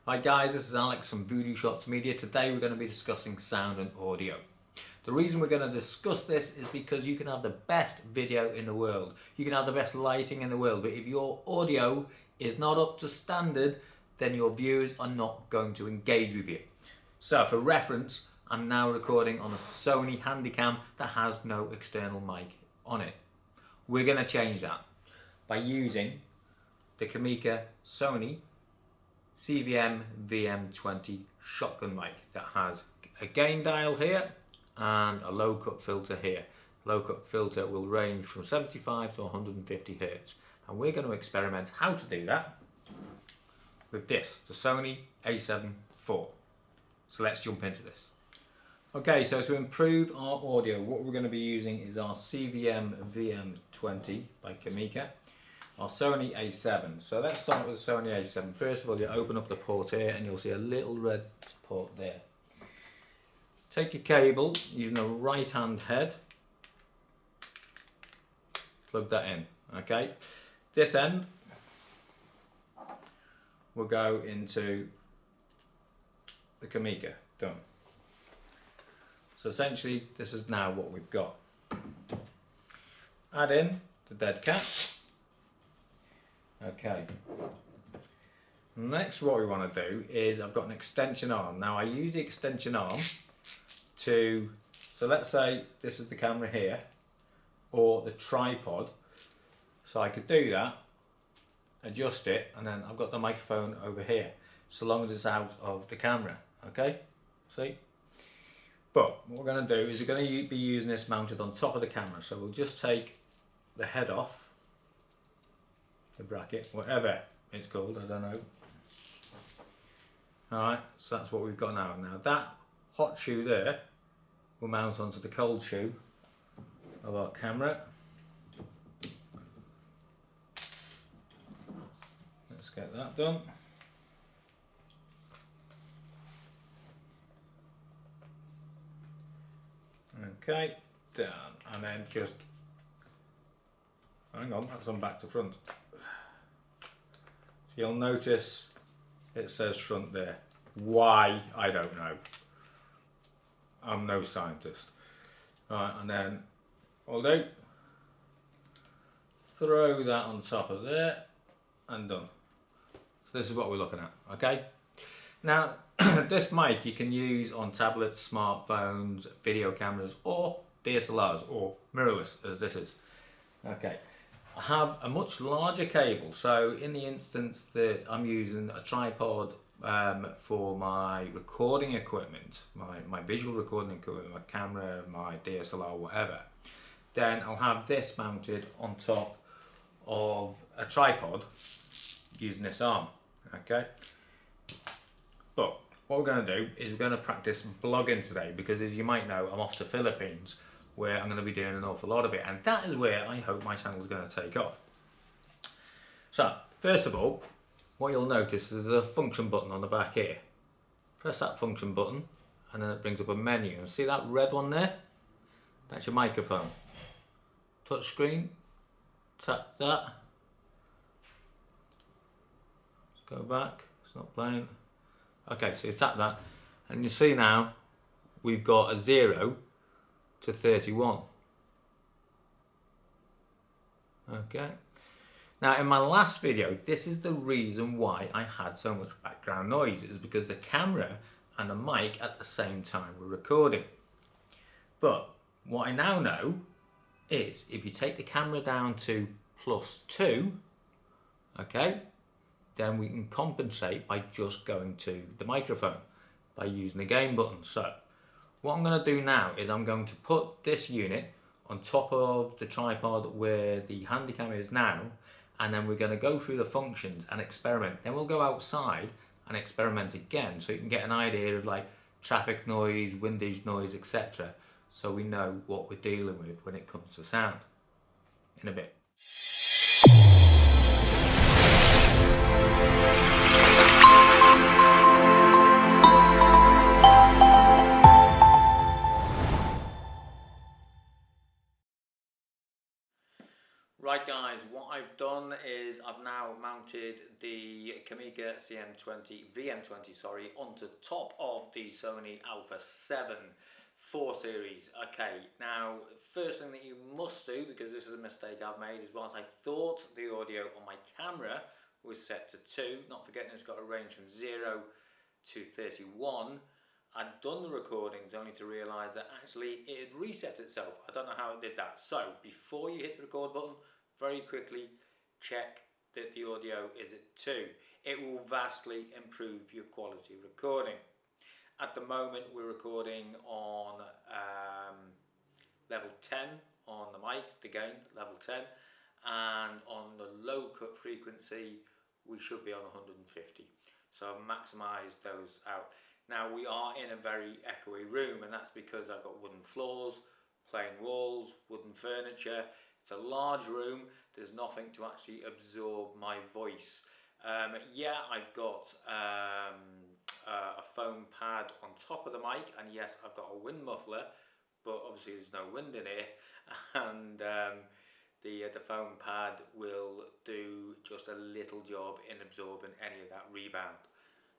Hi guys, this is Alex from Voodoo Shots Media. Today we're going to be discussing sound and audio. The reason we're going to discuss this is because you can have the best video in the world, you can have the best lighting in the world, but if your audio is not up to standard, then your viewers are not going to engage with you. So for reference, I'm now recording on a Sony Handycam that has no external mic on it. We're going to change that by using the Comica Sony CVM VM20 shotgun mic that has a gain dial here and a low cut filter here. Low cut filter will range from 75 to 150 Hz, and we're going to experiment how to do that with this, the Sony a7 IV. So let's jump into this. Okay, so to improve our audio, what we're going to be using is our CVM VM20 by Comica, our Sony a7. So let's start with the Sony a7. First of all, you open up the port here and you'll see a little red port there. Take your cable using a right hand head, plug that in. Okay, this end will go into the Comica. Done. So essentially this is now what we've got. Add in the dead cat. Okay. Next, what we want to do is I've got an extension arm. Now I use the extension arm to, so let's say this is the camera here or the tripod. So I could do that, adjust it, and then I've got the microphone over here, so long as it's out of the camera. Okay, see? But what we're going to do is we're going to be using this mounted on top of the camera. So we'll just take the head off, the bracket, whatever it's called, I don't know. Alright, so that's what we've got now. Now that hot shoe there will mount onto the cold shoe of our camera. Let's get that done. Okay, done. And then just, hang on, that's on back to front. So you'll notice it says front there. Why? I don't know. I'm no scientist. Alright, and then I'll do, throw that on top of there and done. So this is what we're looking at, okay? Now, this mic you can use on tablets, smartphones, video cameras, or DSLRs, or mirrorless, as this is. Okay, I have a much larger cable, so in the instance that I'm using a tripod for my recording equipment, my visual recording equipment, my camera, my DSLR, whatever, then I'll have this mounted on top of a tripod using this arm, okay? But what we're going to do is we're going to practice vlogging today, because as you might know, I'm off to Philippines where I'm going to be doing an awful lot of it, and that is where I hope my channel is going to take off. So first of all, what you'll notice is there's a function button on the back here. Press that function button and then it brings up a menu, and see that red one there? That's your microphone. Touch screen, tap that. Let's go back, it's not playing. Okay, so you tap that, and you see now we've got a 0 to 31. Okay. Now in my last video, this is the reason why I had so much background noise, is because the camera and the mic at the same time were recording. But what I now know is if you take the camera down to +2, okay, then we can compensate by just going to the microphone by using the gain button. So what I'm going to do now is I'm going to put this unit on top of the tripod where the Handycam is now, and then we're going to go through the functions and experiment. Then we'll go outside and experiment again, so you can get an idea of like traffic noise, windage noise, etc. So we know what we're dealing with when it comes to sound. In a bit. Right guys, what I've done is I've now mounted the Comica VM20 sorry, onto top of the Sony Alpha 7 4 series. Okay, now first thing that you must do, because this is a mistake I've made, is whilst I thought the audio on my camera was set to 2, not forgetting it's got a range from 0 to 31, I'd done the recordings only to realise that actually it had reset itself. I don't know how it did that. So before you hit the record button, very quickly check that the audio is at 2. It will vastly improve your quality of recording. At the moment we're recording on level 10 on the mic, the gain level 10, and on the low cut frequency we should be on 150. So I've maximised those out. Now we are in a very echoey room, and that's because I've got wooden floors, plain walls, wooden furniture. It's a large room, there's nothing to actually absorb my voice. Yeah, I've got a foam pad on top of the mic, and yes, I've got a wind muffler, but obviously there's no wind in here, and the foam pad will do just a little job in absorbing any of that rebound.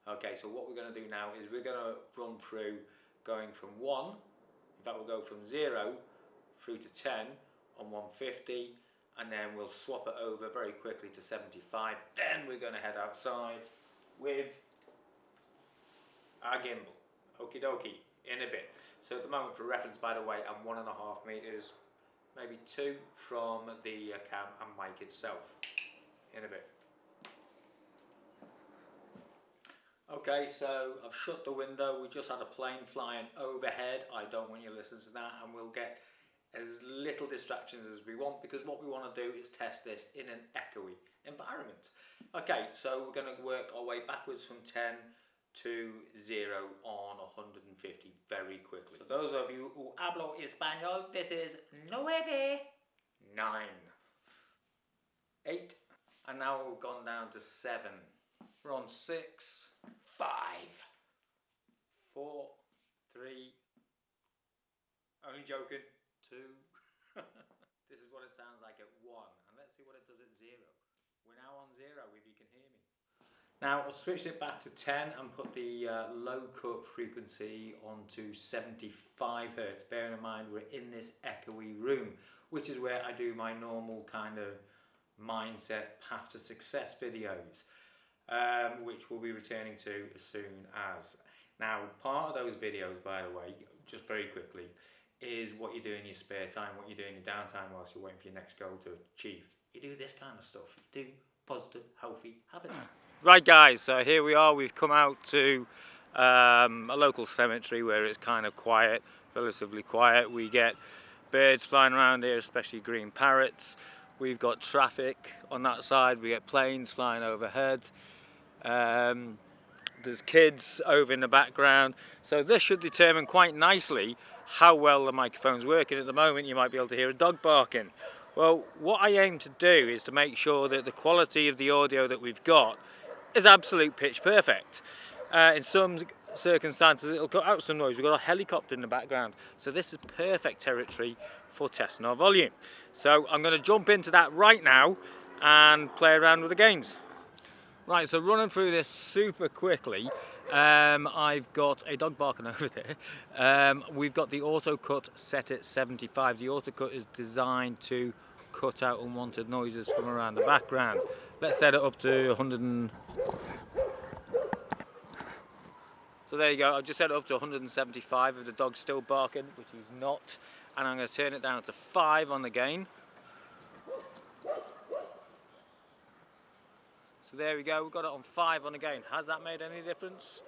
Okay, so what we're going to do now is we're going to run through going from 1, in fact we'll go from 0 through to 10 on 150, and then we'll swap it over very quickly to 75. Then we're going to head outside with our gimbal. Okie dokie, in a bit. So at the moment, for reference by the way, I'm 1.5 meters, maybe 2 from the cam and mic itself. In a bit. Okay, so I've shut the window. We just had a plane flying overhead. I don't want you to listen to that, and we'll get as little distractions as we want, because what we want to do is test this in an echoey environment. Okay, so we're going to work our way backwards from 10 to 0 on 150 very quickly. So those of you who hablo español, this is 9, 9, 8, and now we've gone down to 7. We're on 6, 5, 4, 3, only joking, 2. This is what it sounds like at 1, and let's see what it does at 0. We're now on 0 if you can hear me. Now I'll switch it back to 10 and put the low cut frequency onto 75 Hertz. Bearing in mind we're in this echoey room, which is where I do my normal kind of mindset path to success videos, which we'll be returning to as soon as. Now part of those videos, by the way, just very quickly, is what you do in your spare time, what you do in your downtime whilst you're waiting for your next goal to achieve. You do this kind of stuff. You do positive, healthy habits. Right guys, so here we are. We've come out to a local cemetery where it's kind of quiet, relatively quiet. We get birds flying around here, especially green parrots. We've got traffic on that side. We get planes flying overhead. There's kids over in the background. So this should determine quite nicely how well the microphone's working. At the moment you might be able to hear a dog barking. Well, what I aim to do is to make sure that the quality of the audio that we've got is absolute pitch perfect. In some circumstances it'll cut out some noise. We've got a helicopter in the background, so this is perfect territory for testing our volume. So I'm going to jump into that right now and play around with the gains. Right, so running through this super quickly, I've got a dog barking over there. We've got the auto cut set at 75. The auto cut is designed to cut out unwanted noises from around the background. Let's set it up to 100. So there you go, I've just set it up to 175 if the dog's still barking, which he's not. And I'm going to turn it down to 5 on the gain. So there we go, we've got it on 5 on the gain. Has that made any difference?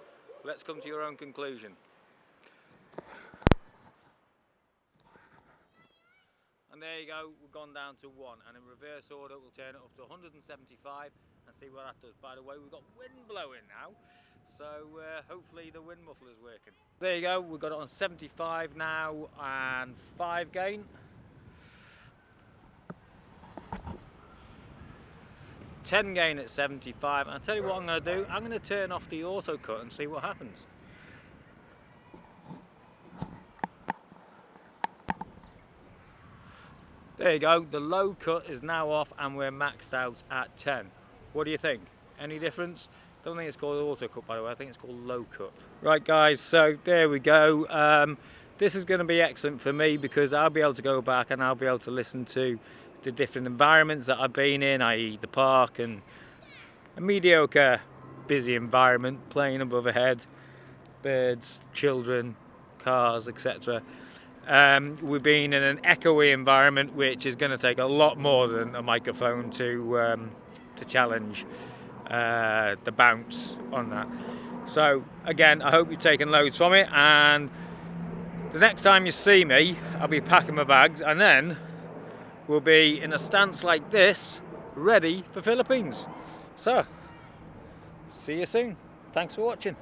Let's come to your own conclusion. And there you go, we've gone down to 1, and in reverse order we'll turn it up to 175 and see what that does. By the way, we've got wind blowing now, so hopefully the wind muffler is working. There you go, we've got it on 75 now and 5 gain. 10 gain at 75, and I'll tell you what I'm going to do, I'm going to turn off the auto cut and see what happens. There you go, the low cut is now off and we're maxed out at 10. What do you think? Any difference? Don't think it's called auto cut, by the way. I think it's called low cut. Right guys, so there we go. This is going to be excellent for me because I'll be able to go back and I'll be able to listen to the different environments that I've been in, i.e. the park and a mediocre busy environment, plane above a head, birds, children, cars, etc. We've been in an echoey environment which is going to take a lot more than a microphone to challenge the bounce on that. So again, I hope you've taken loads from it, and the next time you see me I'll be packing my bags and then we'll be in a stance like this ready for Philippines. So see you soon. Thanks for watching.